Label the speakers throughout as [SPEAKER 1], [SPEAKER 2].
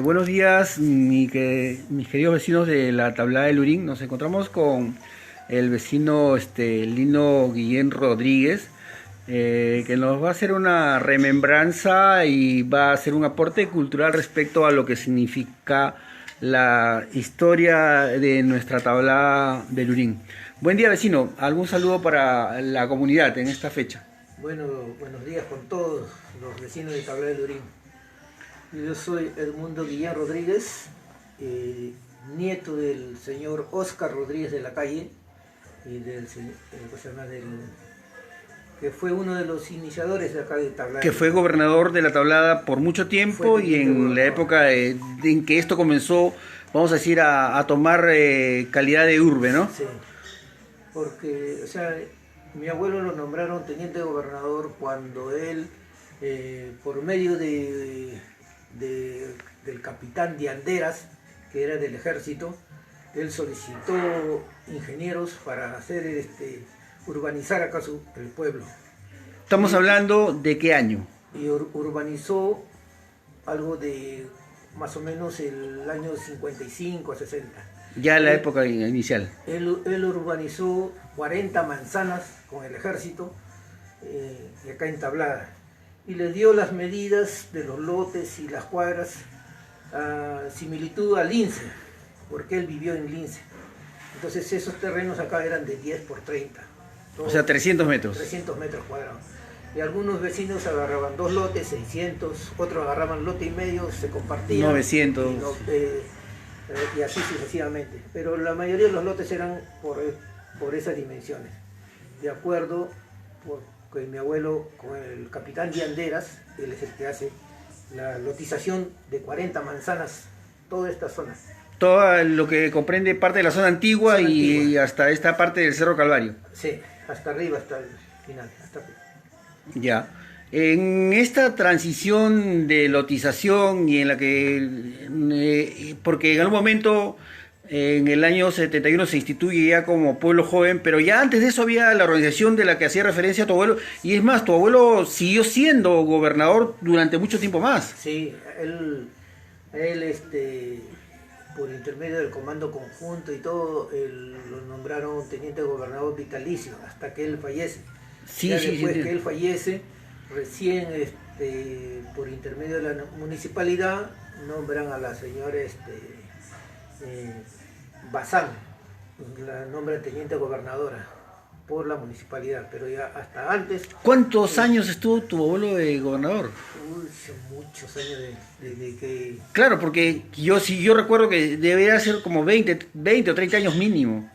[SPEAKER 1] Buenos días, mis queridos vecinos de la Tablada del Lurín. Nos encontramos con el vecino Lino Guillén Rodríguez, que nos va a hacer una remembranza y va a hacer un aporte cultural respecto a lo que significa la historia de nuestra Tablada del Lurín. Buen día, vecino. ¿Algún saludo para la comunidad en esta fecha?
[SPEAKER 2] Bueno, buenos días con todos los vecinos de Tablada del Lurín. Yo soy Edmundo Guillén Rodríguez, nieto del señor Óscar Rodríguez de la Calle, y que fue uno de los iniciadores de acá de Tablada.
[SPEAKER 1] Que fue gobernador de la Tablada por mucho tiempo y en la época en que esto comenzó, vamos a decir, a tomar calidad de urbe, ¿no?
[SPEAKER 2] Sí, porque, mi abuelo lo nombraron teniente gobernador cuando él, por medio del capitán de Anderas, que era del ejército, él solicitó ingenieros para hacer urbanizar acá el pueblo.
[SPEAKER 1] Estamos hablando de qué año.
[SPEAKER 2] Y urbanizó algo de más o menos el año 55 a 60.
[SPEAKER 1] Ya en la época inicial.
[SPEAKER 2] Él urbanizó 40 manzanas con el ejército acá en Tablada. Y le dio las medidas de los lotes y las cuadras a similitud a Lince, porque él vivió en Lince. Entonces esos terrenos acá eran de 10 por 30.
[SPEAKER 1] O sea, 300 metros.
[SPEAKER 2] 300 metros cuadrados. Y algunos vecinos agarraban 2 lotes, 600, otros agarraban lote y medio, se compartían.
[SPEAKER 1] 900.
[SPEAKER 2] Y así sucesivamente. Pero la mayoría de los lotes eran por esas dimensiones. De acuerdo, porque mi abuelo, con el capitán de Anderas, él es el que hace la lotización de 40 manzanas, toda esta zona.
[SPEAKER 1] Todo lo que comprende parte de la zona antigua y hasta esta parte del Cerro Calvario.
[SPEAKER 2] Sí, hasta arriba, hasta el final. Hasta arriba.
[SPEAKER 1] Ya. En esta transición de lotización y en la que, porque en algún momento, en el año 71 se instituye ya como pueblo joven, pero ya antes de eso había la organización de la que hacía referencia a tu abuelo, y es más, tu abuelo siguió siendo gobernador durante mucho tiempo más.
[SPEAKER 2] Sí, él por intermedio del comando conjunto y todo, lo nombraron teniente gobernador vitalicio hasta que él fallece.
[SPEAKER 1] Sí,
[SPEAKER 2] después que él fallece, recién por intermedio de la municipalidad nombran a la señora Bazán, la nombran teniente gobernadora por la municipalidad, pero ya hasta antes.
[SPEAKER 1] ¿Cuántos años estuvo tu abuelo de gobernador?
[SPEAKER 2] Muchos años desde que...
[SPEAKER 1] Claro, porque yo recuerdo que debería ser como 20 o 30 años mínimo.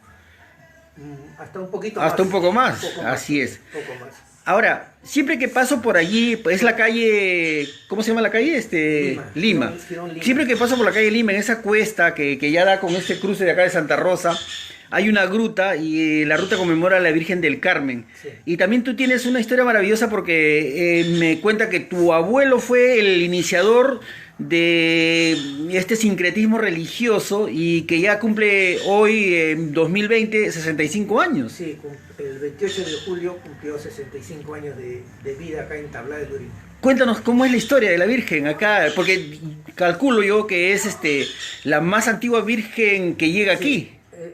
[SPEAKER 2] Hasta un poquito más.
[SPEAKER 1] Hasta un poco más, así es.
[SPEAKER 2] Un poco más.
[SPEAKER 1] Ahora, siempre que paso por allí, pues es la calle, ¿cómo se llama la calle? Lima. Siempre que paso por la calle Lima, en esa cuesta que ya da con este cruce de acá de Santa Rosa, hay una gruta y la ruta conmemora a la Virgen del Carmen.
[SPEAKER 2] Sí.
[SPEAKER 1] Y también tú tienes una historia maravillosa porque me cuenta que tu abuelo fue el iniciador de este sincretismo religioso y que ya cumple hoy, en 2020, 65 años.
[SPEAKER 2] Sí, el 28 de julio cumplió 65 años de vida acá en Tablada del Lurín.
[SPEAKER 1] Cuéntanos cómo es la historia de la Virgen acá, porque calculo yo que es la más antigua Virgen que llega aquí.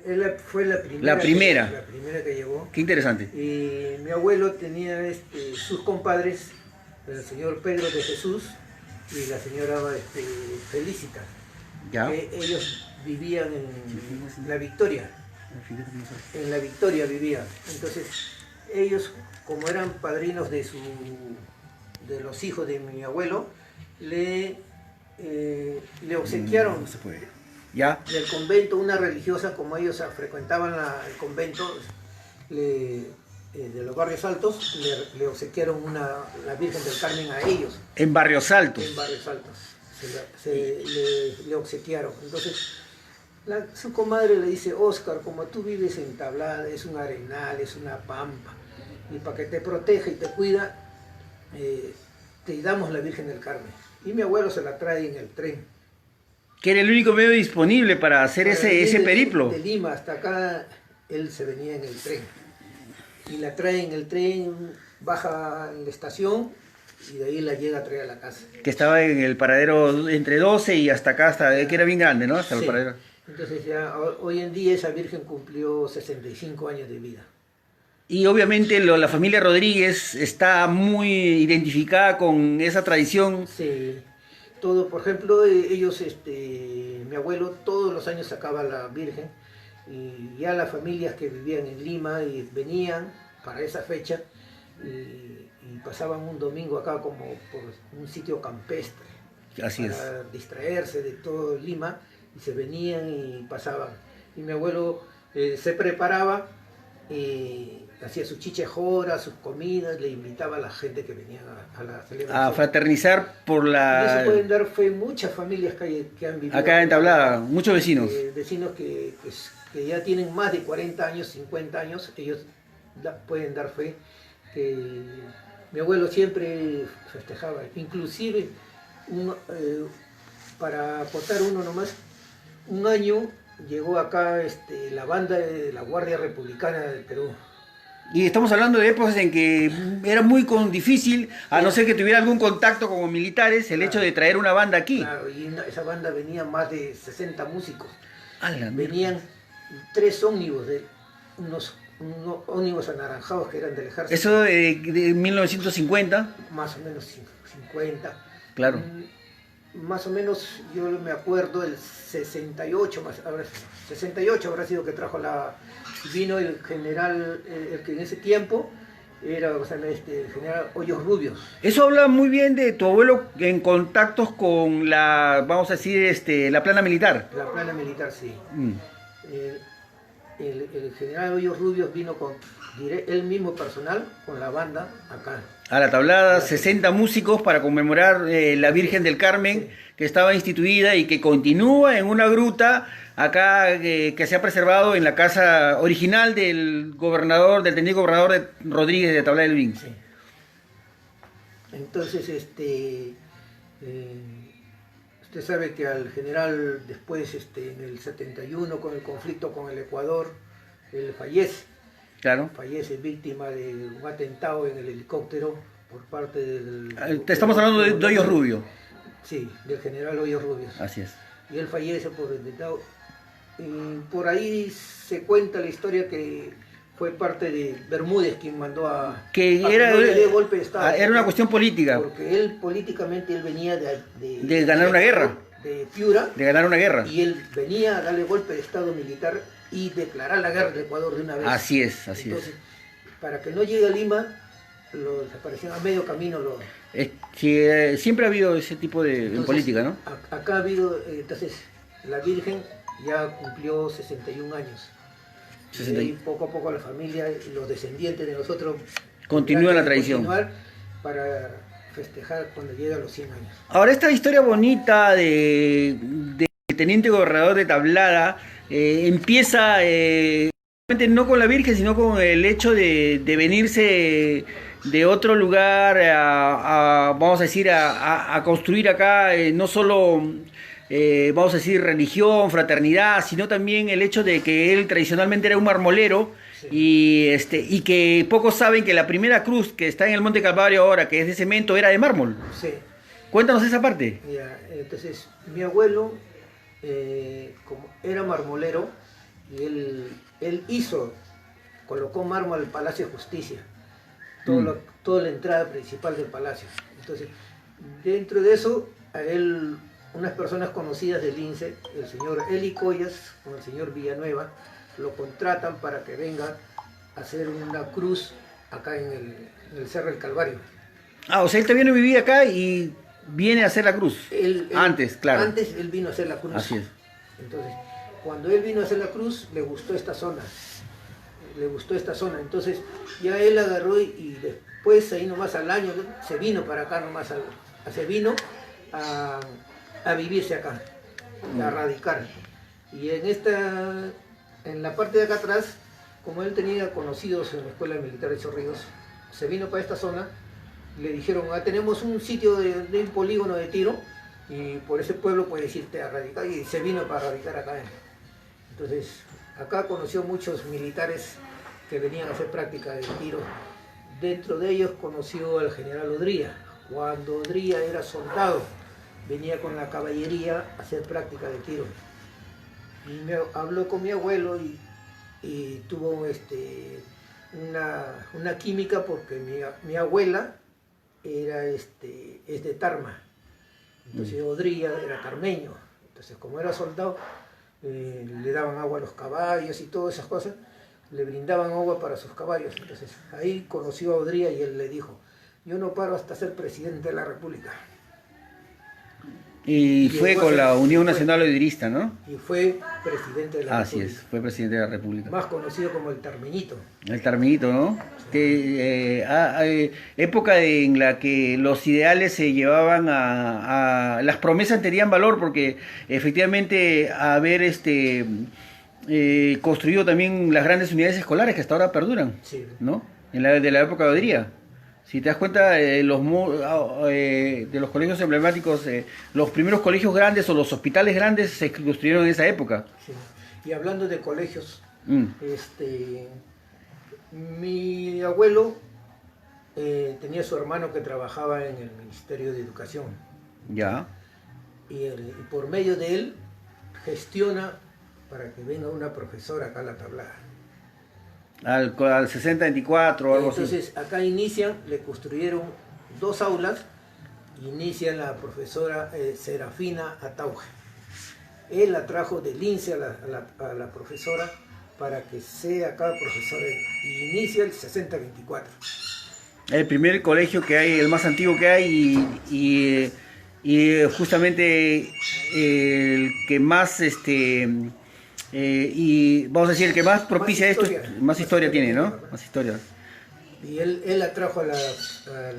[SPEAKER 2] Él fue la primera. La primera que llegó.
[SPEAKER 1] Qué interesante.
[SPEAKER 2] Y mi abuelo tenía sus compadres, el señor Pedro de Jesús y la señora Felicita.
[SPEAKER 1] ¿Ya?
[SPEAKER 2] Ellos vivían en La Victoria. En La Victoria vivían. Entonces, ellos, como eran padrinos de los hijos de mi abuelo, le obsequiaron.
[SPEAKER 1] No se puede. ¿Ya?
[SPEAKER 2] Del convento, una religiosa, como ellos frecuentaban el convento de los Barrios Altos, le obsequiaron la Virgen del Carmen a ellos.
[SPEAKER 1] En Barrios Altos.
[SPEAKER 2] En Barrios Altos. Le obsequiaron. Entonces, su comadre le dice: Óscar, como tú vives en Tablada, es un arenal, es una pampa, y para que te proteja y te cuida, te damos la Virgen del Carmen. Y mi abuelo se la trae en el tren.
[SPEAKER 1] Que era el único medio disponible para hacer ese periplo.
[SPEAKER 2] De Lima hasta acá, él se venía en el tren. Y la trae en el tren, baja en la estación y de ahí la llega a traer a la casa.
[SPEAKER 1] Que estaba en el paradero entre 12 y hasta acá, hasta que era bien grande, ¿no? Hasta el
[SPEAKER 2] Sí.
[SPEAKER 1] paradero.
[SPEAKER 2] Entonces ya hoy en día esa Virgen cumplió 65 años de vida.
[SPEAKER 1] Y obviamente la familia Rodríguez está muy identificada con esa tradición.
[SPEAKER 2] Sí, todo, por ejemplo, ellos, mi abuelo todos los años sacaba la Virgen y ya las familias que vivían en Lima y venían para esa fecha y pasaban un domingo acá como por un sitio campestre
[SPEAKER 1] Así es.
[SPEAKER 2] para distraerse de todo Lima y se venían y pasaban. Y mi abuelo se preparaba y hacía sus chichejoras, sus comidas, le invitaba a la gente que venía a la celebración.
[SPEAKER 1] A fraternizar por
[SPEAKER 2] Y
[SPEAKER 1] la...
[SPEAKER 2] eso pueden dar fe muchas familias que han vivido.
[SPEAKER 1] Acá en Tablada, muchos vecinos.
[SPEAKER 2] Vecinos que ya tienen más de 40 años, 50 años, ellos pueden dar fe que mi abuelo siempre festejaba. Inclusive, para acotar uno nomás, un año llegó acá la banda de la Guardia Republicana del Perú.
[SPEAKER 1] Y estamos hablando de épocas en que era muy difícil, a no ser que tuviera algún contacto con militares, el hecho de traer una banda aquí.
[SPEAKER 2] Claro, y esa banda venía más de 60 músicos.
[SPEAKER 1] ¡Hala!
[SPEAKER 2] Venían 3 ómnibus, unos ómnibus anaranjados que eran del ejército.
[SPEAKER 1] Eso de 1950.
[SPEAKER 2] Más o menos 50.
[SPEAKER 1] Claro.
[SPEAKER 2] Más o menos, yo me acuerdo, el 68, 68 habrá sido que vino el general, el que en ese tiempo era el general Hoyos Rubios.
[SPEAKER 1] Eso habla muy bien de tu abuelo en contactos con la, vamos a decir, la plana militar.
[SPEAKER 2] La plana militar, sí.
[SPEAKER 1] Mm.
[SPEAKER 2] El general Hoyos Rubios vino con él mismo personal, con la banda acá.
[SPEAKER 1] A la Tablada, 60 músicos para conmemorar la Virgen del Carmen,
[SPEAKER 2] Sí.
[SPEAKER 1] que estaba instituida y que continúa en una gruta acá que se ha preservado en la casa original del gobernador, del teniente gobernador de Rodríguez de Tablada del Lurín.
[SPEAKER 2] Sí. Entonces, usted sabe que al general después, en el 71, con el conflicto con el Ecuador, él
[SPEAKER 1] Claro.
[SPEAKER 2] fallece víctima de un atentado en el helicóptero por parte del...
[SPEAKER 1] Te estamos hablando de Hoyos Rubio.
[SPEAKER 2] Sí, del general Hoyos Rubios.
[SPEAKER 1] Así es.
[SPEAKER 2] Y él fallece por el atentado. Y por ahí se cuenta la historia que fue parte de Bermúdez quien mandó
[SPEAKER 1] Que
[SPEAKER 2] a
[SPEAKER 1] era,
[SPEAKER 2] que no le dé golpe de Estado.
[SPEAKER 1] era una cuestión política,
[SPEAKER 2] Porque él políticamente él venía
[SPEAKER 1] de ganar una guerra.
[SPEAKER 2] De Piura.
[SPEAKER 1] De ganar una guerra.
[SPEAKER 2] Y él venía a darle golpe de Estado militar y declarar la guerra al Ecuador de una vez.
[SPEAKER 1] Así es, así
[SPEAKER 2] Entonces,
[SPEAKER 1] es.
[SPEAKER 2] para que no llegue a Lima, lo desaparecieron a medio camino.
[SPEAKER 1] Siempre ha habido ese tipo de en política, ¿no?
[SPEAKER 2] Acá ha habido, entonces, la Virgen ya cumplió 61 años.
[SPEAKER 1] 60.
[SPEAKER 2] Y poco a poco la familia y los descendientes de nosotros
[SPEAKER 1] Continúa la tradición.
[SPEAKER 2] continuar para festejar cuando llega a los 100 años.
[SPEAKER 1] Ahora, esta historia bonita de teniente gobernador de Tablada empieza no con la Virgen, sino con el hecho de venirse de otro lugar vamos a decir, a construir acá no solo, vamos a decir, religión, fraternidad, sino también el hecho de que él tradicionalmente era un marmolero. Sí. Y que pocos saben que la primera cruz que está en el Monte Calvario ahora, que es de cemento, era de mármol.
[SPEAKER 2] Sí.
[SPEAKER 1] Cuéntanos esa parte.
[SPEAKER 2] Ya, entonces, mi abuelo, como era marmolero, y él colocó mármol al Palacio de Justicia, toda la entrada principal del palacio. Entonces, dentro de eso, a él, unas personas conocidas del INSE, el señor Eli Collas con el señor Villanueva, lo contratan para que venga a hacer una cruz acá en el Cerro del Calvario.
[SPEAKER 1] O sea, él también vivía acá y viene a hacer la cruz. Antes, claro.
[SPEAKER 2] Antes él vino a hacer la cruz.
[SPEAKER 1] Así es.
[SPEAKER 2] Entonces, cuando él vino a hacer la cruz, le gustó esta zona. Entonces, ya él agarró y después, ahí nomás al año, se vino para acá nomás, se vino a vivirse acá, a radicar. Y en la parte de acá atrás, como él tenía conocidos en la Escuela Militar de Chorrillos, se vino para esta zona, le dijeron, tenemos un sitio de un polígono de tiro, y por ese pueblo puedes irte a radicar, y se vino para radicar acá. Entonces, acá conoció muchos militares que venían a hacer práctica de tiro. Dentro de ellos conoció al general Odría, cuando Odría era soldado, venía con la caballería a hacer práctica de tiro. Y habló con mi abuelo y tuvo una química porque mi abuela es de Tarma. Entonces Odría era tarmeño. Entonces como era soldado, le daban agua a los caballos y todas esas cosas, le brindaban agua para sus caballos. Entonces ahí conoció a Odría y él le dijo, yo no paro hasta ser presidente de la República.
[SPEAKER 1] Y fue con la Unión Nacional Odrista, ¿no?
[SPEAKER 2] Y fue presidente de la República.
[SPEAKER 1] Así es, fue presidente de la República.
[SPEAKER 2] Más conocido como el Tarmeñito.
[SPEAKER 1] El Tarmeñito, ¿no? Que, época en la que los ideales se llevaban las promesas tenían valor porque efectivamente haber construido también las grandes unidades escolares que hasta ahora perduran,
[SPEAKER 2] Sí.
[SPEAKER 1] ¿no? De la época de Odría. Si te das cuenta, de los colegios emblemáticos, los primeros colegios grandes o los hospitales grandes se construyeron en esa época.
[SPEAKER 2] Sí. Y hablando de colegios, mi abuelo tenía su hermano que trabajaba en el Ministerio de Educación.
[SPEAKER 1] Ya.
[SPEAKER 2] Y por medio de él gestiona para que venga una profesora acá a la Tablada.
[SPEAKER 1] Al 6024 o algo así.
[SPEAKER 2] Entonces acá le construyeron 2 aulas, inicia la profesora Serafina Atauja. Él la trajo del INSE a la profesora para que sea acá profesora y inicia el 6024.
[SPEAKER 1] El primer colegio que hay, el más antiguo que hay y justamente el que más y vamos a decir el que más propicia más historia tiene, ¿no? Más historia.
[SPEAKER 2] Y él la trajo a la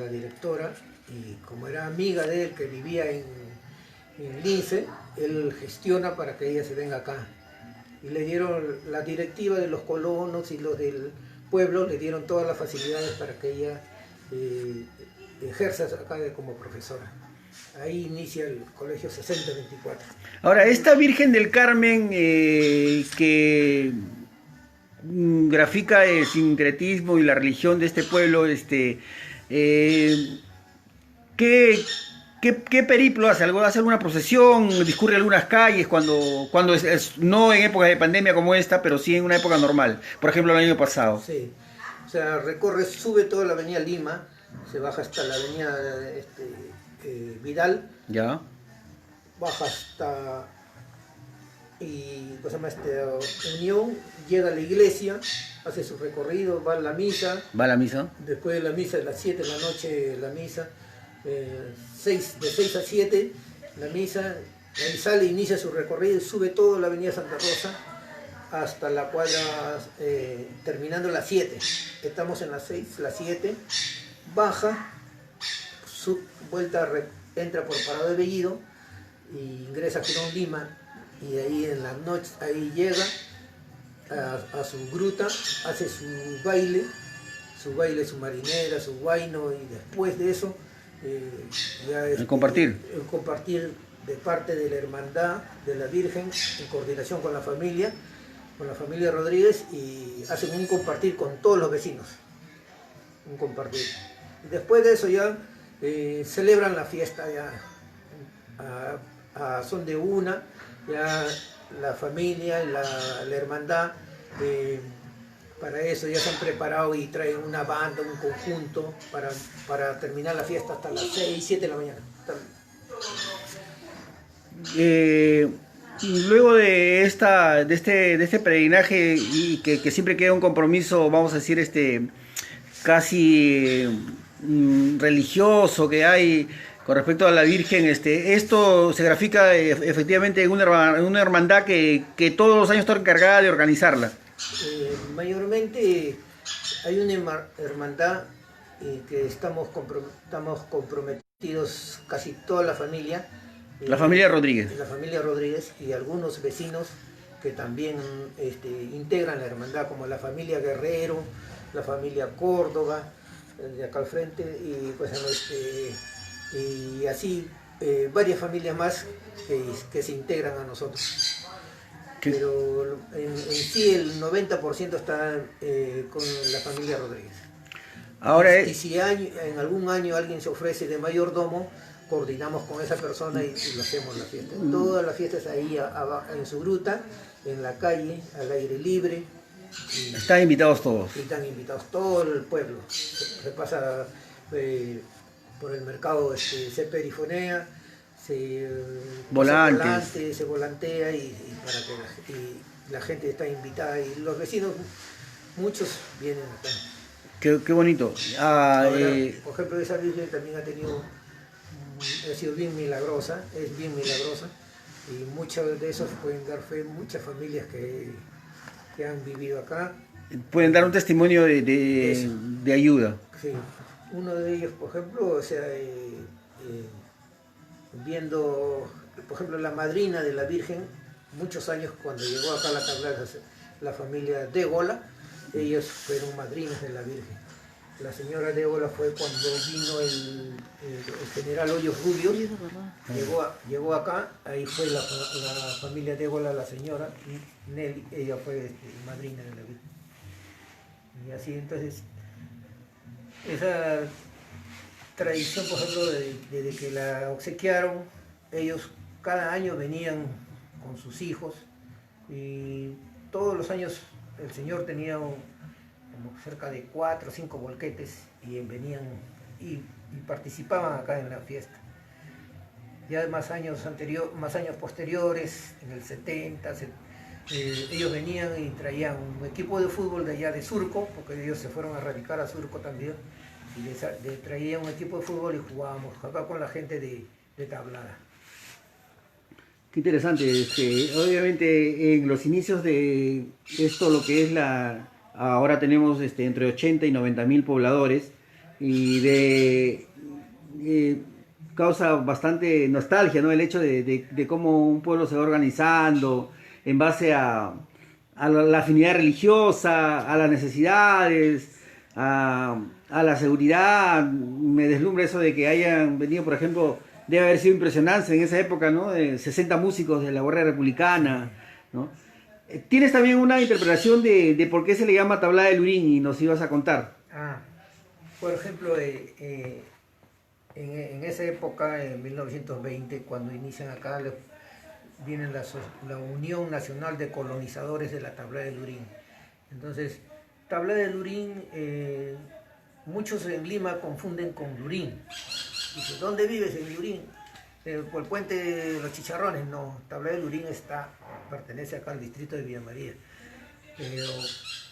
[SPEAKER 2] directora y como era amiga de él que vivía en Lince, él gestiona para que ella se venga acá. Y le dieron la directiva de los colonos y los del pueblo, le dieron todas las facilidades para que ella ejerza acá como profesora. Ahí inicia el colegio 6024.
[SPEAKER 1] Ahora, esta Virgen del Carmen que grafica el sincretismo y la religión de este pueblo, ¿qué periplo hace? ¿Hace alguna procesión? ¿Discurre algunas calles cuando no en época de pandemia como esta, pero sí en una época normal? Por ejemplo, el año pasado.
[SPEAKER 2] Sí, o sea, sube toda la avenida Lima, se baja hasta la avenida Vidal,
[SPEAKER 1] ya,
[SPEAKER 2] baja hasta Unión, llega a la iglesia, hace su recorrido, va a la misa.
[SPEAKER 1] ¿Va a la misa?
[SPEAKER 2] Después de la misa, a las 7 de la noche, la misa, de 6 a 7, la misa, ahí sale, inicia su recorrido y sube toda la avenida Santa Rosa hasta la cuadra, terminando las 7. Estamos en las 6, las 7, baja, entra por Parado de Bellido y ingresa a Girón Lima y ahí en la noche, ahí llega a su gruta, hace su baile, su marinera, su guayno y después de eso ya
[SPEAKER 1] el compartir
[SPEAKER 2] de parte de la hermandad de la Virgen en coordinación con la familia Rodríguez y hacen un compartir con todos los vecinos, un compartir. Y después de eso ya celebran la fiesta ya a son de una, ya la familia, la hermandad, para eso ya se han preparado y traen una banda, un conjunto para terminar la fiesta hasta las 6, 7 de la mañana.
[SPEAKER 1] Luego de este peregrinaje y que siempre queda un compromiso, vamos a decir, casi religioso que hay con respecto a la Virgen, esto se grafica efectivamente en una hermandad que todos los años está encargada de organizarla.
[SPEAKER 2] Mayormente hay una hermandad que estamos comprometidos casi toda la familia.
[SPEAKER 1] La familia Rodríguez.
[SPEAKER 2] La familia Rodríguez y algunos vecinos que también integran la hermandad, como la familia Guerrero, la familia Córdoba, de acá al frente, y, pues, y así varias familias más que se integran a nosotros. Pero en sí el 90% está con la familia Rodríguez.
[SPEAKER 1] Ahora
[SPEAKER 2] Y si en algún año alguien se ofrece de mayordomo, coordinamos con esa persona y lo hacemos la fiesta. Todas las fiestas ahí en su gruta, en la calle, al aire libre.
[SPEAKER 1] están invitados todos.
[SPEAKER 2] Y están invitados todo el pueblo. Se pasa por el mercado, se perifonea, se
[SPEAKER 1] Volantes.
[SPEAKER 2] se volantea y para que la gente está invitada y los vecinos, muchos vienen acá.
[SPEAKER 1] Qué bonito.
[SPEAKER 2] Ahora, por ejemplo, esa virgen también ha sido bien milagrosa, es bien milagrosa y muchos de esos pueden dar fe, muchas familias que han vivido acá.
[SPEAKER 1] Pueden dar un testimonio de ayuda.
[SPEAKER 2] Sí. Uno de ellos, por ejemplo, o sea, viendo, por ejemplo, la madrina de la Virgen, muchos años cuando llegó acá a la Tablada, la familia Dégola, ellos fueron madrinas de la Virgen. La señora Dégola fue cuando vino el general Hoyos Rubio, llegó acá, ahí fue la familia Dégola, la señora, y Nelly, ella fue madrina de la Virgen. Y así entonces, esa tradición, por ejemplo, desde que la obsequiaron, ellos cada año venían con sus hijos y todos los años el señor tenía como cerca de 4 o 5 volquetes y venían y participaban acá en la fiesta. Ya más años posteriores, en el 70, ellos venían y traían un equipo de fútbol de allá de Surco, porque ellos se fueron a radicar a Surco también, y traían un equipo de fútbol y jugábamos acá con la gente de Tablada.
[SPEAKER 1] Qué interesante. Obviamente en los inicios de esto, lo que es ahora tenemos entre 80 y 90 mil pobladores y causa bastante nostalgia, ¿no? El hecho de cómo un pueblo se va organizando en base a la afinidad religiosa, a las necesidades, a la seguridad. Me deslumbra eso de que hayan venido, por ejemplo, debe haber sido impresionante en esa época, ¿no? 60 músicos de la Guardia Republicana, ¿no? Tienes también una interpretación de por qué se le llama Tablada de Lurín y nos ibas a contar.
[SPEAKER 2] Por ejemplo, en esa época, en 1920, cuando inician acá, viene la Unión Nacional de Colonizadores de la Tablada de Lurín. Entonces, Tablada de Lurín, muchos en Lima confunden con Lurín. Dice, ¿dónde vives? En Lurín. Por el puente de los Chicharrones. No, Tablada de Lurín pertenece acá al distrito de Villa María. Pero,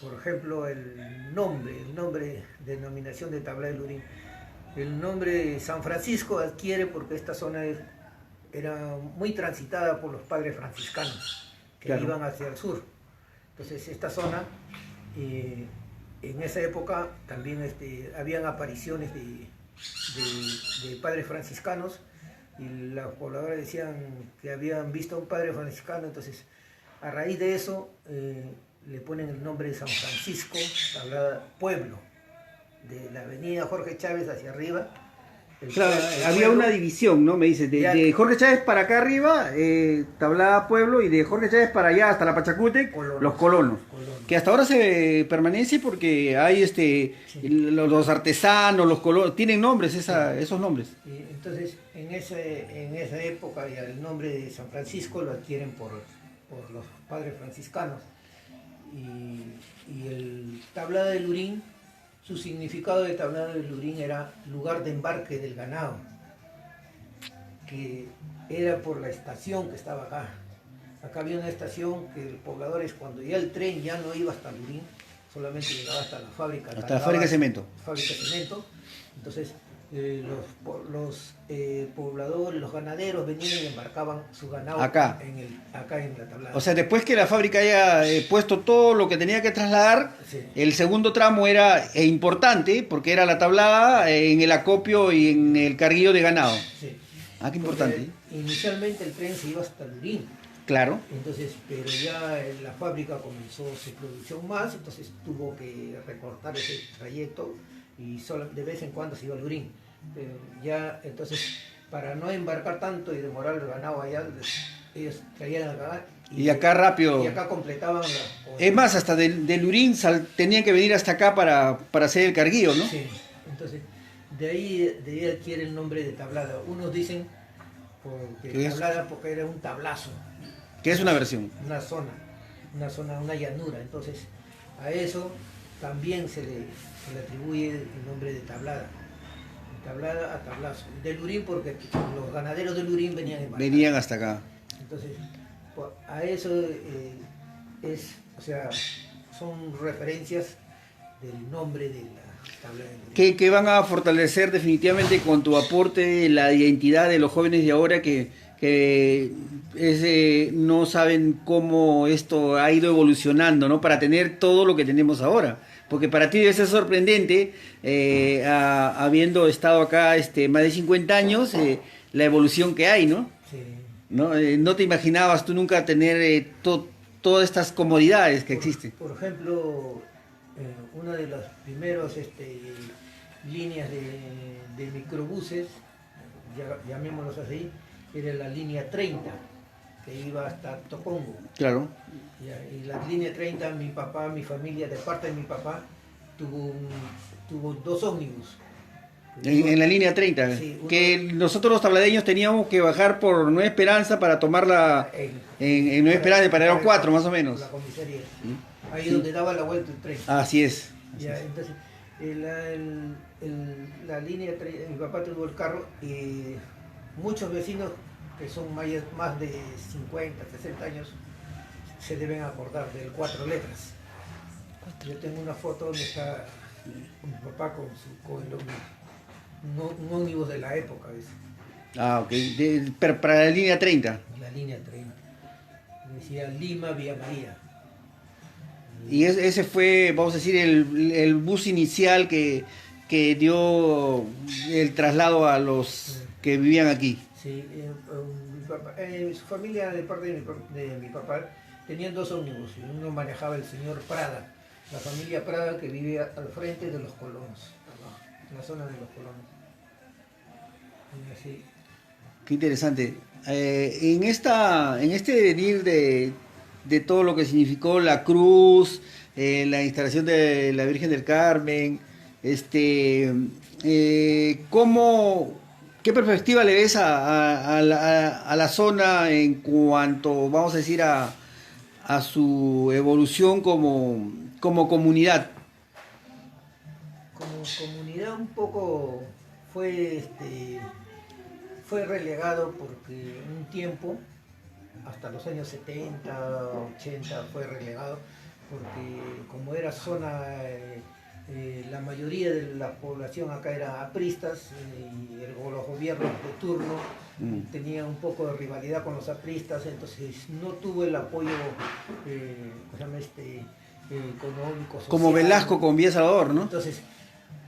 [SPEAKER 2] por ejemplo, el nombre, denominación de Tablada de Lurín, el nombre San Francisco adquiere porque esta zona era muy transitada por los padres franciscanos que
[SPEAKER 1] claro,
[SPEAKER 2] iban hacia el sur. Entonces esta zona, en esa época también habían apariciones de padres franciscanos y los pobladores decían que habían visto a un padre franciscano. Entonces a raíz de eso le ponen el nombre de San Francisco, Tablada Pueblo, de la avenida Jorge Chávez hacia arriba.
[SPEAKER 1] Claro, había una división, ¿no? Me dices, de Jorge Chávez para acá arriba, Tablada Pueblo, y de Jorge Chávez para allá hasta la Pachacútec, los colonos. Que hasta ahora se permanece porque hay los artesanos, los colonos, tienen nombres, esos nombres.
[SPEAKER 2] Entonces, en esa época ya el nombre de San Francisco lo adquieren por los padres franciscanos. Y el Tablada de Lurín, su significado de Tablada de Lurín era lugar de embarque del ganado, que era por la estación que estaba acá. Acá había una estación que los pobladores, cuando ya el tren ya no iba hasta Lurín, solamente llegaba hasta la fábrica.
[SPEAKER 1] Hasta la fábrica de cemento.
[SPEAKER 2] Entonces los pobladores, los ganaderos venían y embarcaban su ganado acá en la Tablada.
[SPEAKER 1] O sea, después que la fábrica haya puesto todo lo que tenía que trasladar, sí, el segundo tramo era importante porque era la Tablada en el acopio y en el carguillo de ganado.
[SPEAKER 2] Sí.
[SPEAKER 1] Qué importante.
[SPEAKER 2] Inicialmente el tren se iba hasta Lurín.
[SPEAKER 1] Claro.
[SPEAKER 2] Entonces, pero ya la fábrica comenzó su producción más, entonces tuvo que recortar ese trayecto y solo de vez en cuando se iba a Lurín. Pero ya, entonces, para no embarcar tanto y demorar el ganado allá, ellos traían acá
[SPEAKER 1] Y acá rápido.
[SPEAKER 2] y acá completaban
[SPEAKER 1] Es más, hasta del Lurín tenían que venir hasta acá para hacer el carguío, ¿no?
[SPEAKER 2] Sí, entonces de ahí adquiere el nombre de tablada. Unos dicen
[SPEAKER 1] ¿Qué es?
[SPEAKER 2] tablada porque era un tablazo,
[SPEAKER 1] Que es una versión.
[SPEAKER 2] una zona, una llanura. Entonces a eso también se le atribuye el nombre de tablada. Tablada a tablazo. De Lurín porque los ganaderos de Lurín venían en barca.
[SPEAKER 1] Venían hasta acá.
[SPEAKER 2] Entonces, a eso o sea, son referencias del nombre de la tabla de Lurín.
[SPEAKER 1] Que van a fortalecer definitivamente con tu aporte la identidad de los jóvenes de ahora que no saben cómo esto ha ido evolucionando, ¿no? Para tener todo lo que tenemos ahora. Porque para ti debe ser sorprendente, habiendo estado acá más de 50 años, la evolución que hay, ¿no?
[SPEAKER 2] Sí.
[SPEAKER 1] ¿No? No te imaginabas tú nunca tener todas estas comodidades que existen.
[SPEAKER 2] Por ejemplo, una de las primeras líneas de microbuses, llamémoslos así, era la línea 30, que iba hasta Tocongo.
[SPEAKER 1] Claro.
[SPEAKER 2] Y la línea 30, mi familia, de parte de mi papá, tuvo 2 ómnibus.
[SPEAKER 1] En la línea 30,
[SPEAKER 2] Sí,
[SPEAKER 1] que nosotros los tabladeños teníamos que bajar por Nueva Esperanza para tomarla en Nueva Esperanza, para Paradero 4 más o menos.
[SPEAKER 2] La comisaría. Ahí
[SPEAKER 1] Sí.
[SPEAKER 2] donde daba la vuelta el tren.
[SPEAKER 1] Así es.
[SPEAKER 2] Ya, entonces, la línea 30, mi papá tuvo el carro y muchos vecinos que son más de 50, 60 años se deben acordar del 4 letras. Yo tengo una foto donde está mi papá con un ómnibus de la época, ¿ves?
[SPEAKER 1] Ah, ok. Pero para la línea 30.
[SPEAKER 2] La línea 30. Decía Lima, Vía María.
[SPEAKER 1] Y ese fue, vamos a decir, el bus inicial que dio el traslado a los que vivían aquí.
[SPEAKER 2] Sí, su familia, de parte de mi papá, tenían 2 ómnibus. Uno manejaba el señor Prada, la familia Prada que vive al frente de los colonos, abajo, en la zona de los colonos. Y así.
[SPEAKER 1] Qué interesante. En este venir de todo lo que significó la cruz, la instalación de la Virgen del Carmen, ¿qué perspectiva le ves a la zona en cuanto, vamos a decir, a su evolución como comunidad?
[SPEAKER 2] Como comunidad un poco fue relegado porque un tiempo, hasta los años 70, 80, fue relegado porque como era zona, la mayoría de la población acá era apristas y los gobiernos de turno tenían un poco de rivalidad con los apristas, entonces no tuvo el apoyo económico, social.
[SPEAKER 1] Como Velasco con Villa Salvador, ¿no?
[SPEAKER 2] Entonces,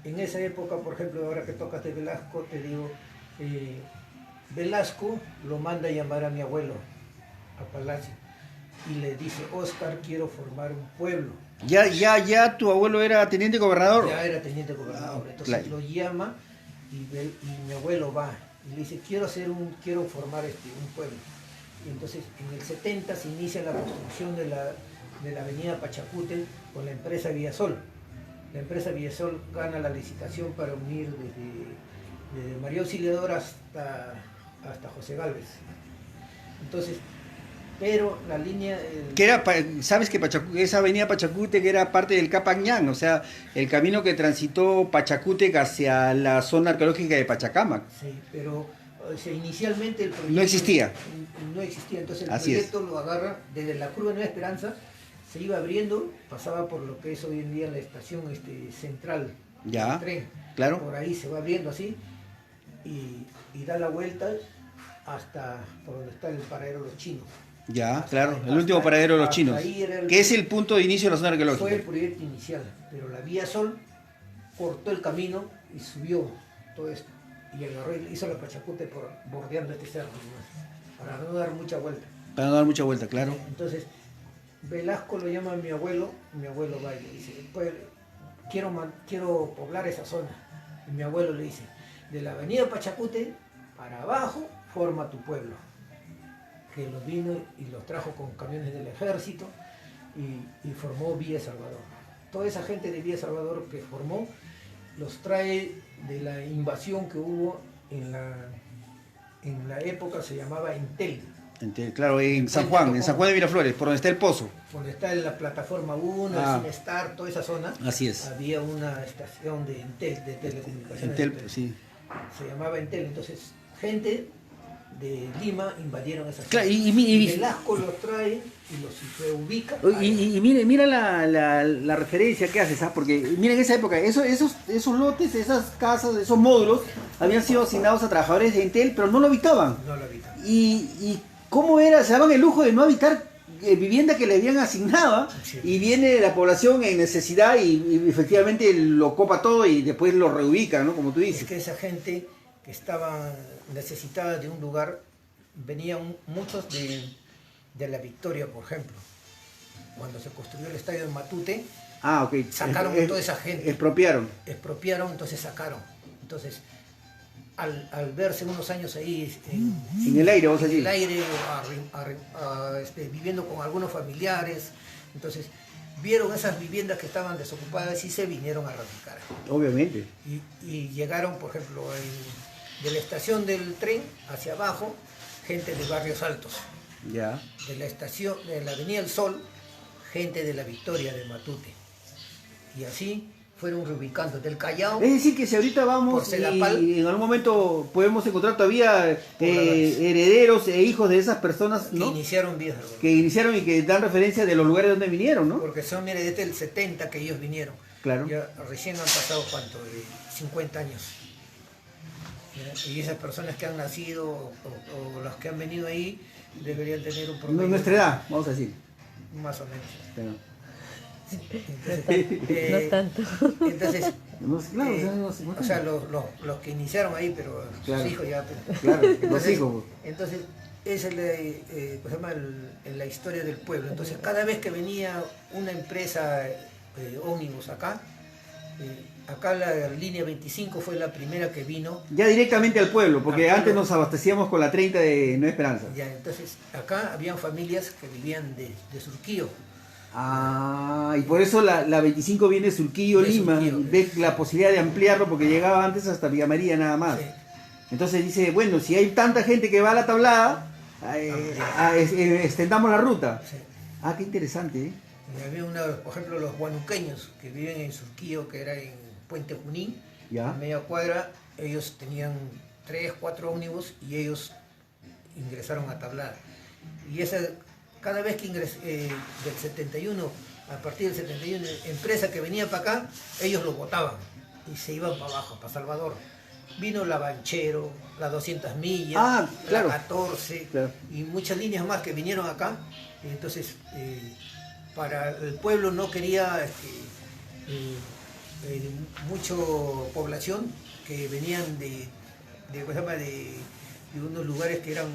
[SPEAKER 2] en esa época, por ejemplo, ahora que tocas de Velasco, te digo, Velasco lo manda a llamar a mi abuelo a Palacio y le dice: Oscar, quiero formar un pueblo.
[SPEAKER 1] Ya tu abuelo era teniente gobernador.
[SPEAKER 2] Ya era teniente gobernador, entonces
[SPEAKER 1] claro.
[SPEAKER 2] lo llama y mi abuelo va y le dice: quiero formar un pueblo. Y entonces en el 70 se inicia la construcción de la avenida Pachacute con la empresa Villasol. La empresa Villasol gana la licitación para unir desde María Auxiliadora hasta José Gálvez. Entonces, pero la línea...
[SPEAKER 1] Que era, sabes que esa avenida Pachacute que era parte del Capañán, o sea, el camino que transitó Pachacute hacia la zona arqueológica de Pachacamac.
[SPEAKER 2] Sí, pero inicialmente el proyecto...
[SPEAKER 1] No existía.
[SPEAKER 2] No existía, entonces el
[SPEAKER 1] Así
[SPEAKER 2] proyecto lo agarra desde la Cruz de Nueva Esperanza, se iba abriendo, pasaba por lo que es hoy en día la estación central
[SPEAKER 1] Ya,
[SPEAKER 2] del tren.
[SPEAKER 1] claro.
[SPEAKER 2] Por ahí se va abriendo así y da la vuelta hasta por donde está el paradero de los chinos.
[SPEAKER 1] Ya, claro, el último paradero de los chinos, que es el punto de inicio de la zona arqueológica.
[SPEAKER 2] Fue el proyecto inicial, pero la Vía Sol cortó el camino y subió todo esto. Y agarró y hizo la Pachacute bordeando este cerro, para no dar mucha vuelta.
[SPEAKER 1] Para no dar mucha vuelta, claro.
[SPEAKER 2] Entonces, Velasco lo llama a mi abuelo va y le dice: pues, quiero poblar esa zona. Y mi abuelo le dice: de la avenida Pachacute para abajo forma tu pueblo. que los vino y los trajo con camiones del ejército y formó Villa Salvador. Toda esa gente de Villa Salvador que formó los trae de la invasión que hubo en la época, se llamaba Entel.
[SPEAKER 1] Claro, en San Juan de Miraflores, por donde está el pozo.
[SPEAKER 2] Donde está la plataforma 1, el Cinestar, toda esa zona.
[SPEAKER 1] Así es.
[SPEAKER 2] Había una estación de Entel, de telecomunicaciones.
[SPEAKER 1] Entel, sí.
[SPEAKER 2] Se llamaba Entel. Entonces, gente de Lima invadieron esa zona.
[SPEAKER 1] Claro,
[SPEAKER 2] Velasco los trae y los reubica.
[SPEAKER 1] Y mira la referencia que haces, ¿sabes? Porque mira en esa época, esos lotes, esas casas, esos módulos habían sido asignados a trabajadores de Entel, pero no lo habitaban.
[SPEAKER 2] No lo habitaban.
[SPEAKER 1] Y ¿cómo era? Se daban el lujo de no habitar vivienda que le habían asignado, sí. Y viene la población en necesidad y efectivamente lo copa todo y después lo reubica, ¿no? Como tú dices.
[SPEAKER 2] Es que esa gente que estaba necesitada de un lugar, venían muchos de La Victoria, por ejemplo. Cuando se construyó el estadio de Matute, sacaron toda esa gente.
[SPEAKER 1] Expropiaron,
[SPEAKER 2] entonces sacaron. Entonces, al verse unos años ahí
[SPEAKER 1] en el aire, vamos a decir.
[SPEAKER 2] En el aire, viviendo con algunos familiares, entonces vieron esas viviendas que estaban desocupadas y se vinieron a radicar.
[SPEAKER 1] Obviamente.
[SPEAKER 2] Y llegaron, por ejemplo, de la estación del tren hacia abajo, gente de Barrios Altos.
[SPEAKER 1] Ya.
[SPEAKER 2] De la estación, de la Avenida El Sol, gente de La Victoria, de Matute. Y así fueron reubicando del Callao.
[SPEAKER 1] Es decir, que si ahorita vamos y en algún momento podemos encontrar todavía herederos e hijos de esas personas, ¿no?
[SPEAKER 2] Que iniciaron Villa Salvador.
[SPEAKER 1] Que iniciaron y que dan referencia de los lugares donde vinieron, ¿no?
[SPEAKER 2] Porque son, mire, desde el 70 que ellos vinieron.
[SPEAKER 1] Claro.
[SPEAKER 2] Ya recién han pasado, ¿cuánto? 50 años. Y esas personas que han nacido o las que han venido ahí deberían tener un promedio.
[SPEAKER 1] Nuestra edad, vamos a decir.
[SPEAKER 2] Más o menos.
[SPEAKER 1] Pero...
[SPEAKER 2] Entonces,
[SPEAKER 3] no tanto.
[SPEAKER 2] Entonces,
[SPEAKER 1] o sea,
[SPEAKER 2] los que iniciaron ahí, pero
[SPEAKER 1] claro,
[SPEAKER 2] sus hijos ya...
[SPEAKER 1] Claro, los hijos.
[SPEAKER 2] Entonces, esa es la historia del pueblo. Entonces, cada vez que venía una empresa ómnibus acá, acá la línea 25 fue la primera que vino.
[SPEAKER 1] Ya directamente al pueblo, porque antes nos abastecíamos con la 30 de Nueva Esperanza.
[SPEAKER 2] Ya, entonces, acá habían familias que vivían de Surquillo.
[SPEAKER 1] Y por eso la 25 viene de Surquillo, Lima, ve la posibilidad de ampliarlo porque llegaba antes hasta Villa María nada más. Sí. Entonces dice, bueno, si hay tanta gente que va a la tablada, extendamos la ruta. Sí. Qué interesante, ¿eh?
[SPEAKER 2] Y había por ejemplo, los guanuqueños que viven en Surquillo, que era en Puente Junín, a media cuadra, ellos tenían 3, 4 ómnibus y ellos ingresaron a tablada. Y cada vez que del 71, a partir del 71, empresa que venía para acá, ellos lo botaban y se iban para abajo, para Salvador. Vino la Banchero, la 200 millas,
[SPEAKER 1] claro,
[SPEAKER 2] la 14, claro, y muchas líneas más que vinieron acá. Entonces, para el pueblo no quería mucha población que venían de unos lugares que eran,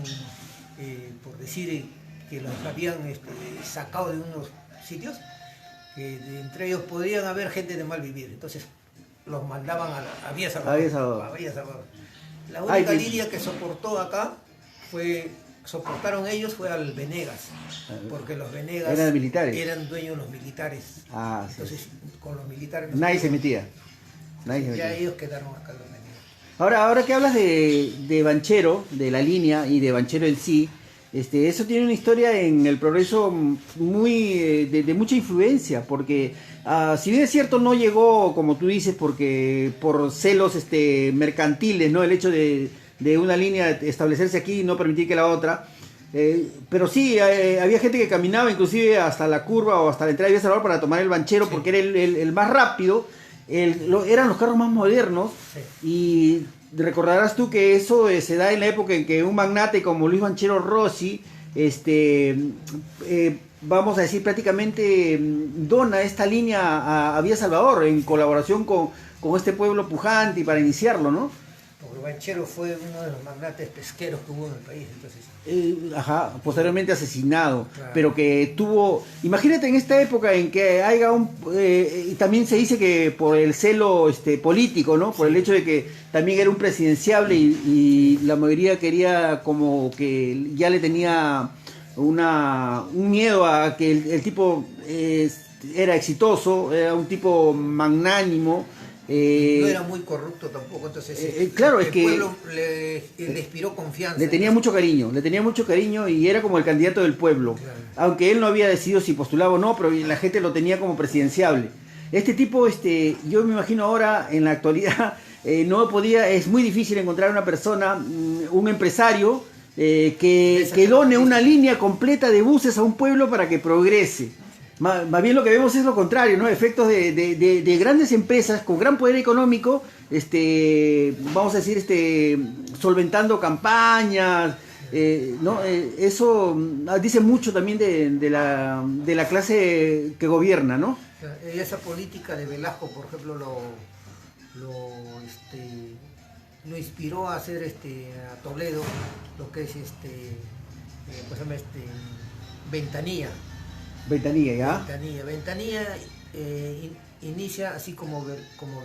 [SPEAKER 2] por decir, que los habían sacado de unos sitios, que entre ellos podrían haber gente de mal vivir. Entonces los mandaban a Villa Salvador. La única línea que soportó acá soportaron ellos fue al Venegas, porque los Venegas eran dueños de los militares. Entonces sí, con los militares
[SPEAKER 1] nadie se metía.
[SPEAKER 2] Ya ellos quedaron acá los Venegas.
[SPEAKER 1] Ahora que hablas de Banchero, de la línea y de Banchero en sí, eso tiene una historia en el progreso muy de mucha influencia, porque si bien es cierto no llegó, como tú dices, porque por celos mercantiles, ¿no? El hecho de una línea establecerse aquí y no permitir que la otra, pero sí, había gente que caminaba inclusive hasta la curva o hasta la entrada de Villa Salvador para tomar el Banchero, sí, porque era el más rápido, eran los carros más modernos, sí. Y recordarás tú que eso se da en la época en que un magnate como Luis Banchero Rossi, vamos a decir prácticamente dona esta línea a Villa Salvador en colaboración con este pueblo pujante y para iniciarlo, ¿no?
[SPEAKER 2] porque Banchero fue uno de los magnates pesqueros que hubo en el país, entonces.
[SPEAKER 1] Posteriormente asesinado,
[SPEAKER 2] Claro.
[SPEAKER 1] pero que tuvo, imagínate en esta época en que haya y también se dice que por el celo político, ¿no? Por el hecho de que también era un presidenciable y la mayoría quería como que ya le tenía un miedo a que el tipo era exitoso, era un tipo magnánimo.
[SPEAKER 2] No era muy corrupto tampoco, entonces
[SPEAKER 1] claro,
[SPEAKER 2] el
[SPEAKER 1] es que
[SPEAKER 2] pueblo le inspiró confianza.
[SPEAKER 1] le tenía mucho cariño y era como el candidato del pueblo.
[SPEAKER 2] Claro.
[SPEAKER 1] Aunque él no había decidido si postulaba o no, pero la gente lo tenía como presidenciable. Este tipo, yo me imagino ahora, en la actualidad, es muy difícil encontrar una persona, un empresario, que done una línea completa de buses a un pueblo para que progrese. Más bien lo que vemos es lo contrario, ¿no? Efectos de grandes empresas con gran poder económico, vamos a decir, solventando campañas, ¿no? Eso dice mucho también de la clase que gobierna, ¿no?
[SPEAKER 2] Esa política de Velasco, por ejemplo, lo inspiró a hacer a Toledo lo que es ¿cómo se llama? Ventanilla.
[SPEAKER 1] Ventanilla, ¿ya?
[SPEAKER 2] Ventanilla inicia así como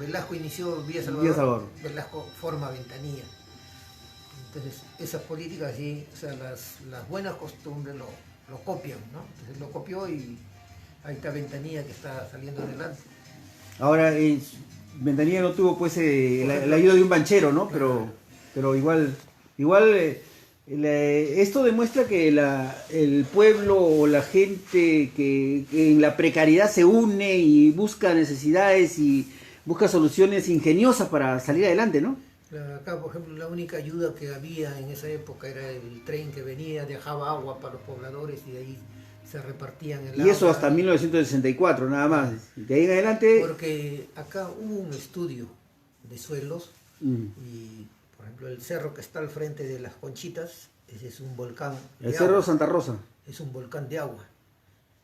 [SPEAKER 2] Velasco inició Villa Salvador. Velasco forma Ventanilla. Entonces, esas políticas así, o sea, las buenas costumbres lo copian, ¿no? Entonces lo copió y ahí está Ventanilla que está saliendo adelante.
[SPEAKER 1] Ahora, Ventanilla no tuvo pues la ayuda de un banchero, ¿no? Pero igual esto demuestra que el pueblo o la gente que en la precariedad se une y busca necesidades y busca soluciones ingeniosas para salir adelante, ¿no?
[SPEAKER 2] Acá, por ejemplo, la única ayuda que había en esa época era el tren que venía, dejaba agua para los pobladores y de ahí se repartían el agua.
[SPEAKER 1] Y eso hasta 1964, nada más. De ahí en adelante...
[SPEAKER 2] Porque acá hubo un estudio de suelos y, por ejemplo, el cerro que está al frente de las Conchitas, ese es un volcán.
[SPEAKER 1] El Cerro de Santa Rosa.
[SPEAKER 2] Es un volcán de agua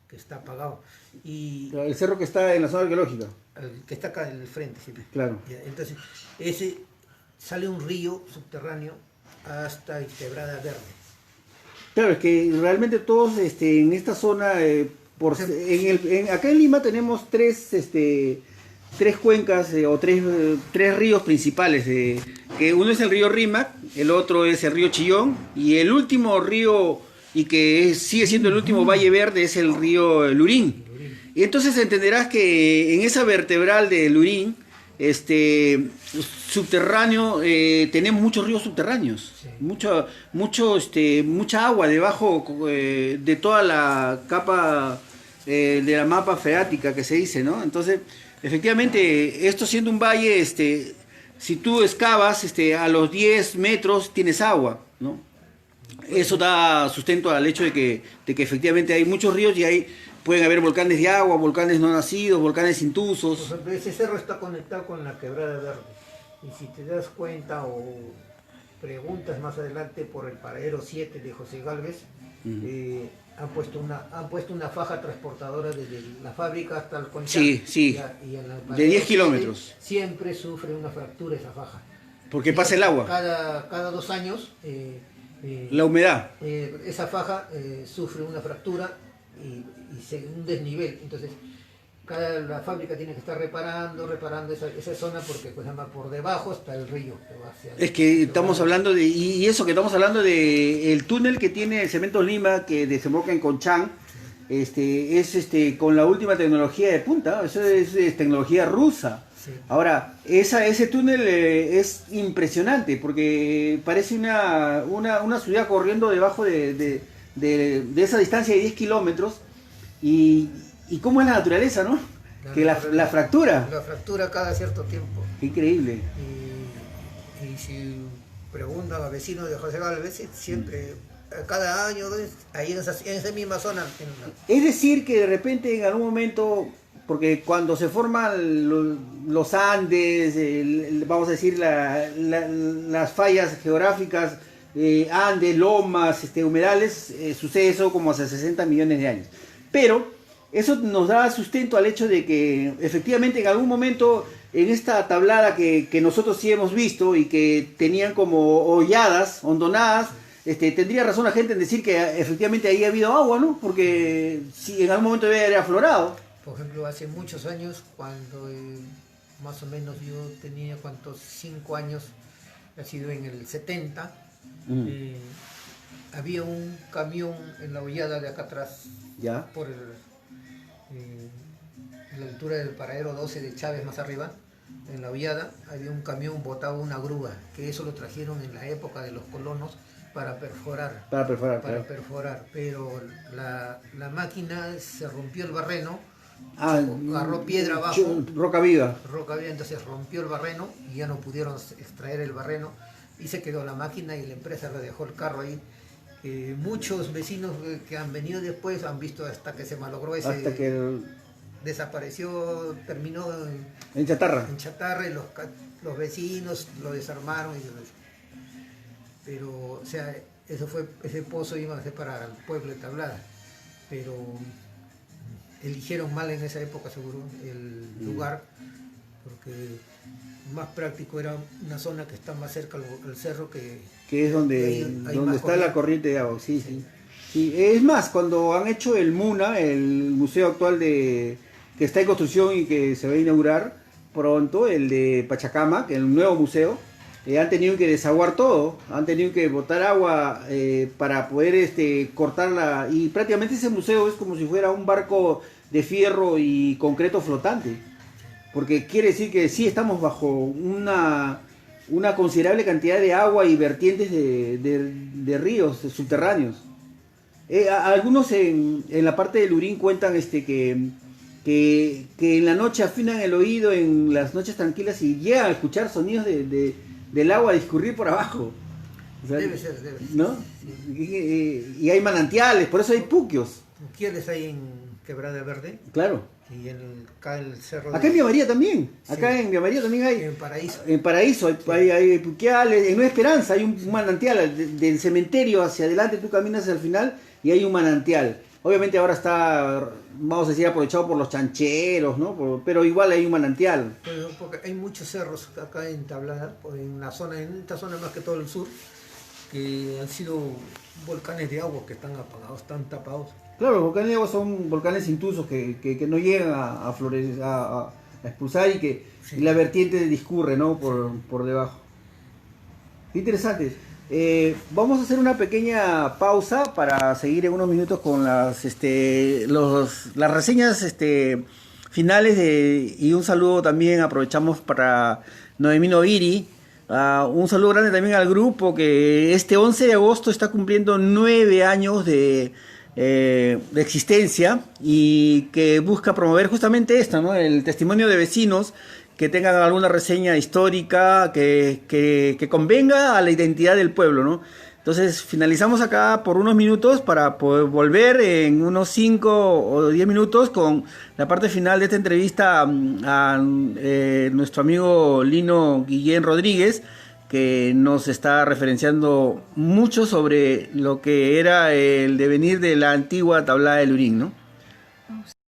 [SPEAKER 2] que está apagado. Y
[SPEAKER 1] el cerro que está en la zona arqueológica.
[SPEAKER 2] El que está acá en el frente, sí.
[SPEAKER 1] Claro.
[SPEAKER 2] Entonces, ese sale un río subterráneo hasta Quebrada Verde.
[SPEAKER 1] Claro, es que realmente todos en esta zona, acá en Lima tenemos tres cuencas o tres ríos principales. Que uno es el río Rímac, el otro es el río Chillón y el último río, y que sigue siendo el último valle verde, es el río Lurín. Y entonces entenderás que en esa vertebral de Lurín, subterráneo, tenemos muchos ríos subterráneos, sí. Mucha agua debajo de toda la capa de la mapa freática que se dice, ¿no? Entonces, efectivamente, esto siendo un valle, si tú excavas, a los 10 metros tienes agua, ¿no? Eso da sustento al hecho de que efectivamente hay muchos ríos y pueden haber volcanes de agua, volcanes no nacidos, volcanes intusos.
[SPEAKER 2] Por ejemplo, ese cerro está conectado con la Quebrada Verde. Y si te das cuenta o preguntas más adelante por el paradero 7 de José Gálvez, han puesto una faja transportadora desde la fábrica hasta el Conchal.
[SPEAKER 1] Sí, de 10 kilómetros.
[SPEAKER 2] Siempre sufre una fractura esa faja.
[SPEAKER 1] Porque pasa el agua.
[SPEAKER 2] Cada 2 años.
[SPEAKER 1] La humedad.
[SPEAKER 2] Esa faja sufre una fractura y un desnivel. Entonces, la fábrica tiene que estar reparando esa zona porque pues, por debajo está el río.
[SPEAKER 1] Es que estamos hablando y eso que estamos hablando de el túnel que tiene el Cementos Lima que desemboca en Conchán, es con la última tecnología de punta, eso es tecnología rusa. Sí. Ahora, ese túnel es impresionante porque parece una ciudad corriendo debajo de esa distancia de 10 kilómetros y cómo es la naturaleza, ¿no? Que la fractura.
[SPEAKER 2] La fractura cada cierto tiempo.
[SPEAKER 1] Qué increíble.
[SPEAKER 2] Y si preguntan a vecinos de José Gálvez, siempre, cada año, ahí en esa misma zona.
[SPEAKER 1] Es decir, que de repente en algún momento, porque cuando se forman los Andes, vamos a decir, las fallas geográficas, Andes, lomas, humedales, sucede eso como hace 60 millones de años. Pero eso nos da sustento al hecho de que efectivamente en algún momento en esta tablada que nosotros sí hemos visto y que tenían como holladas, hondonadas, tendría razón la gente en decir que efectivamente ahí ha habido agua, ¿no? Porque si en algún momento debe haber aflorado.
[SPEAKER 2] Por ejemplo, hace muchos años, cuando más o menos yo tenía, 5 años, ha sido en el 70, había un camión en la hollada de acá atrás,
[SPEAKER 1] ¿Ya?
[SPEAKER 2] por la altura del paradero 12 de Chávez, más arriba, en la hollada, había un camión botado una grúa, que eso lo trajeron en la época de los colonos para perforar.
[SPEAKER 1] Para perforar,
[SPEAKER 2] Para
[SPEAKER 1] claro.
[SPEAKER 2] perforar, pero la máquina se rompió el barreno, agarró piedra abajo,
[SPEAKER 1] Roca viva.
[SPEAKER 2] roca viva, entonces rompió el barreno y ya no pudieron extraer el barreno y se quedó la máquina y la empresa le dejó el carro ahí. Muchos vecinos que han venido después han visto hasta que se malogró ese,
[SPEAKER 1] Hasta que
[SPEAKER 2] desapareció, terminó
[SPEAKER 1] en chatarra.
[SPEAKER 2] en chatarra y los vecinos lo desarmaron y pero o sea, ese pozo iba a ser para el pueblo de Tablada, pero eligieron mal en esa época seguro el lugar, porque más práctico era una zona que está más cerca al cerro, que
[SPEAKER 1] es donde, donde está la corriente de agua, sí, sí. Sí, es más, cuando han hecho el MUNA, el museo actual que está en construcción y que se va a inaugurar pronto, el de Pachacamac, el nuevo museo, han tenido que desaguar todo, han tenido que botar agua para poder cortarla, y prácticamente ese museo es como si fuera un barco de fierro y concreto flotante, porque quiere decir que sí estamos bajo una considerable cantidad de agua y vertientes de ríos subterráneos. Algunos en la parte del Lurín cuentan que en la noche afinan el oído en las noches tranquilas y llegan a escuchar sonidos del agua discurrir por abajo. O sea, debe ser. ¿No? Sí. Y hay manantiales, por eso hay puquios.
[SPEAKER 2] Puquiales hay en Quebrada Verde.
[SPEAKER 1] Claro.
[SPEAKER 2] Y acá el cerro.
[SPEAKER 1] Acá en Villa María también. Sí. Acá en Villa María también hay.
[SPEAKER 2] En Paraíso.
[SPEAKER 1] En Paraíso hay puquiales. En Nueva Esperanza hay un manantial. Del cementerio hacia adelante tú caminas hacia el final y hay un manantial. Obviamente ahora está, vamos a decir, aprovechado por los chancheros, ¿no? Pero igual hay un manantial.
[SPEAKER 2] Porque hay muchos cerros acá en Tablada, en esta zona más que todo el sur, que han sido volcanes de agua que están apagados, están tapados.
[SPEAKER 1] Claro, los volcanes de agua son volcanes intusos que no llegan a florecer, a expulsar y que sí. Y la vertiente discurre, ¿no? Por debajo. Interesante. Vamos a hacer una pequeña pausa para seguir en unos minutos con las reseñas finales y un saludo también aprovechamos para Noemí Noviri. Un saludo grande también al grupo que este 11 de agosto está cumpliendo 9 años de existencia y que busca promover justamente esto, ¿no? El testimonio de vecinos que tengan alguna reseña histórica que convenga a la identidad del pueblo, ¿no? Entonces finalizamos acá por unos minutos para poder volver en unos 5 o 10 minutos con la parte final de esta entrevista a nuestro amigo Lino Guillén Rodríguez, que nos está referenciando mucho sobre lo que era el devenir de la antigua Tablada del Lurín, ¿no?